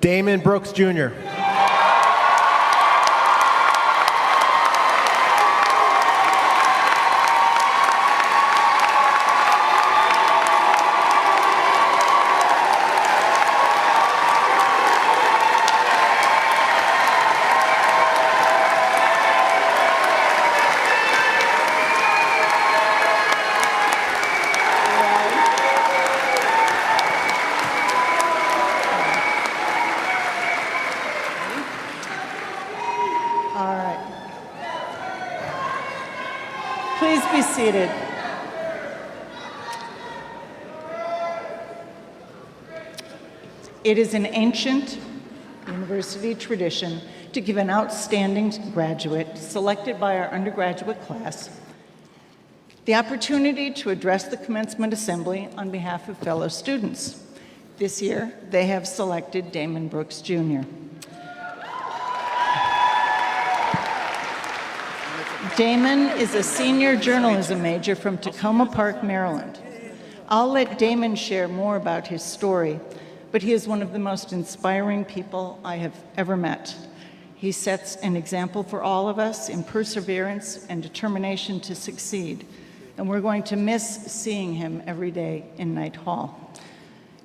Damon Brooks Jr. Please be seated. It is an ancient university tradition to give an outstanding graduate selected by our undergraduate class the opportunity to address the commencement assembly on behalf of fellow students. This year, they have selected Damon Brooks Jr. Damon is a senior journalism major from Tacoma Park, Maryland. I'll let Damon share more about his story, but he is one of the most inspiring people I have ever met. He sets an example for all of us in perseverance and determination to succeed, and we're going to miss seeing him every day in Knight Hall.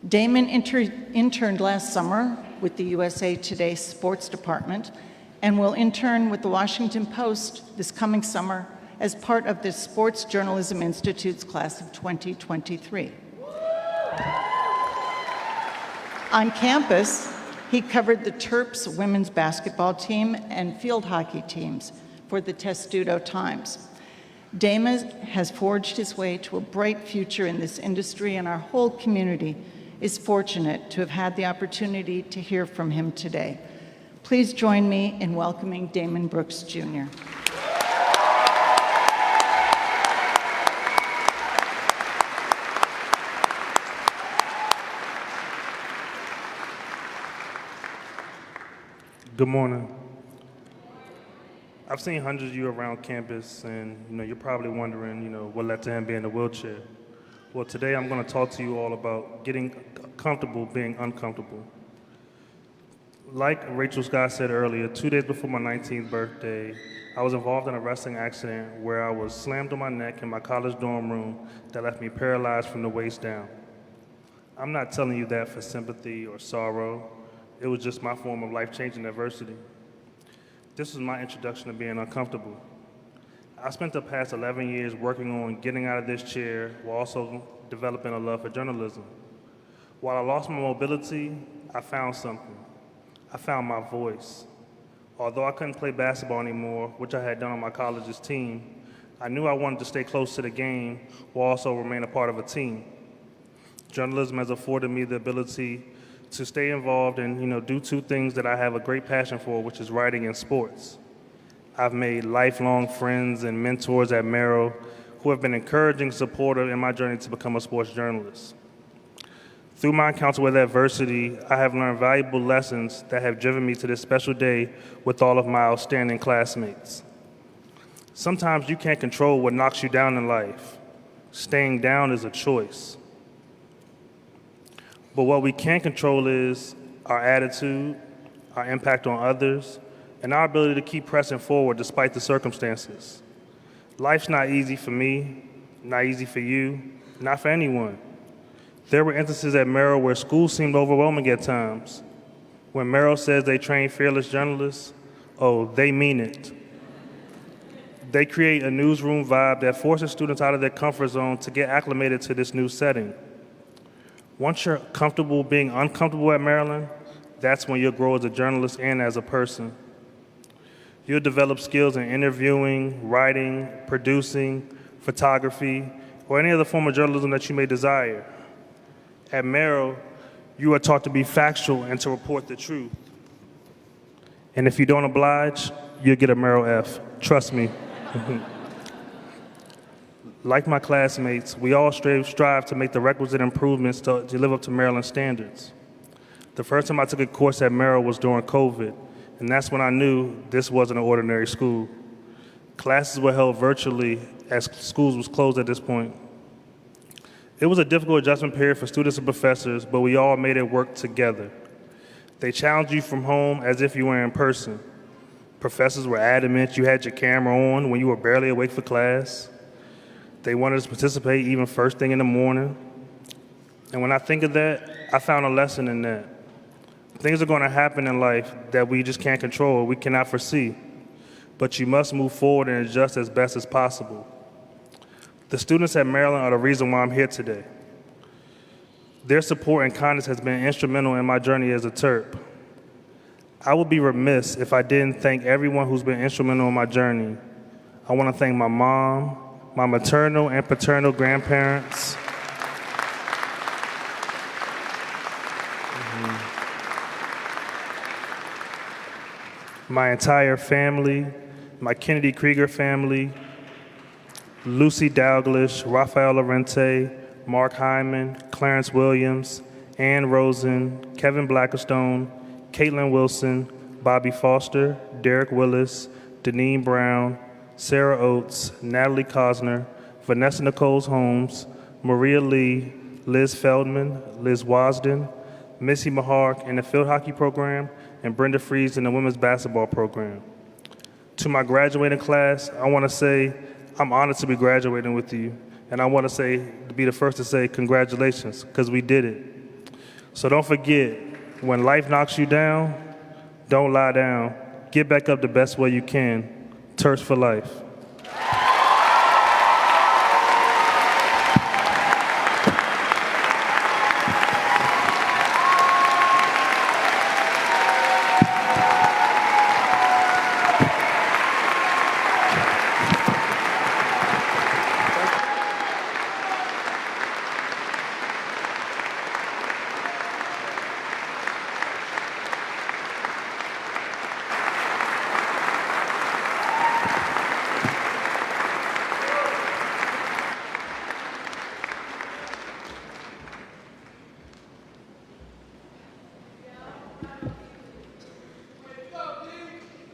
Damon interned last summer with the USA Today Sports Department and will intern with the Washington Post this coming summer as part of the Sports Journalism Institute's class of 2023. On campus, he covered the Terps women's basketball team and field hockey teams for the Testudo Times. Damon has forged his way to a bright future in this industry, and our whole community is fortunate to have had the opportunity to hear from him today. Please join me in welcoming Damon Brooks Jr. Good morning. I've seen hundreds of you around campus, and you're probably wondering, what led to him being in a wheelchair. Well, today I'm going to talk to you all about getting comfortable being uncomfortable. Like Rachel Scott said earlier, 2 days before my 19th birthday, I was involved in a wrestling accident where I was slammed on my neck in my college dorm room that left me paralyzed from the waist down. I'm not telling you that for sympathy or sorrow. It was just my form of life-changing adversity. This was my introduction to being uncomfortable. I spent the past 11 years working on getting out of this chair while also developing a love for journalism. While I lost my mobility, I found something. I found my voice. Although I couldn't play basketball anymore, which I had done on my college's team, I knew I wanted to stay close to the game while also remain a part of a team. Journalism has afforded me the ability to stay involved and do two things that I have a great passion for, which is writing and sports. I've made lifelong friends and mentors at Merrill who have been encouraging, supportive in my journey to become a sports journalist. Through my encounter with adversity, I have learned valuable lessons that have driven me to this special day with all of my outstanding classmates. Sometimes you can't control what knocks you down in life. Staying down is a choice. But what we can control is our attitude, our impact on others, and our ability to keep pressing forward despite the circumstances. Life's not easy for me, not easy for you, not for anyone. There were instances at Merrill where school seemed overwhelming at times. When Merrill says they train fearless journalists, oh, they mean it. They create a newsroom vibe that forces students out of their comfort zone to get acclimated to this new setting. Once you're comfortable being uncomfortable at Maryland, that's when you'll grow as a journalist and as a person. You'll develop skills in interviewing, writing, producing, photography, or any other form of journalism that you may desire. At Merrill, you are taught to be factual and to report the truth. And if you don't oblige, you'll get a Merrill F. Trust me. Like my classmates, we all strive to make the requisite improvements to live up to Maryland standards. The first time I took a course at Merrill was during COVID, and that's when I knew this wasn't an ordinary school. Classes were held virtually as schools was closed at this point. It was a difficult adjustment period for students and professors, but we all made it work together. They challenged you from home as if you were in person. Professors were adamant you had your camera on when you were barely awake for class. They wanted us to participate even first thing in the morning. And when I think of that, I found a lesson in that. Things are going to happen in life that we just can't control, we cannot foresee. But you must move forward and adjust as best as possible. The students at Merrill are the reason why I'm here today. Their support and kindness has been instrumental in my journey as a Terp. I would be remiss if I didn't thank everyone who's been instrumental in my journey. I want to thank my mom, my maternal and paternal grandparents, my entire family, my Kennedy Krieger family, Lucy Dalglish, Raphael Lorente, Mark Hyman, Clarence Williams, Ann Rosen, Kevin Blackstone, Caitlin Wilson, Bobby Foster, Derek Willis, Deneen Brown, Sarah Oates, Natalie Cosner, Vanessa Nichols Holmes, Maria Lee, Liz Feldman, Liz Wasden, Missy Mahark in the field hockey program, and Brenda Fries in the women's basketball program. To my graduating class, I want to say I'm honored to be graduating with you, and I want to be the first to say congratulations, because we did it. So don't forget, when life knocks you down, don't lie down. Get back up the best way you can. Terps for life.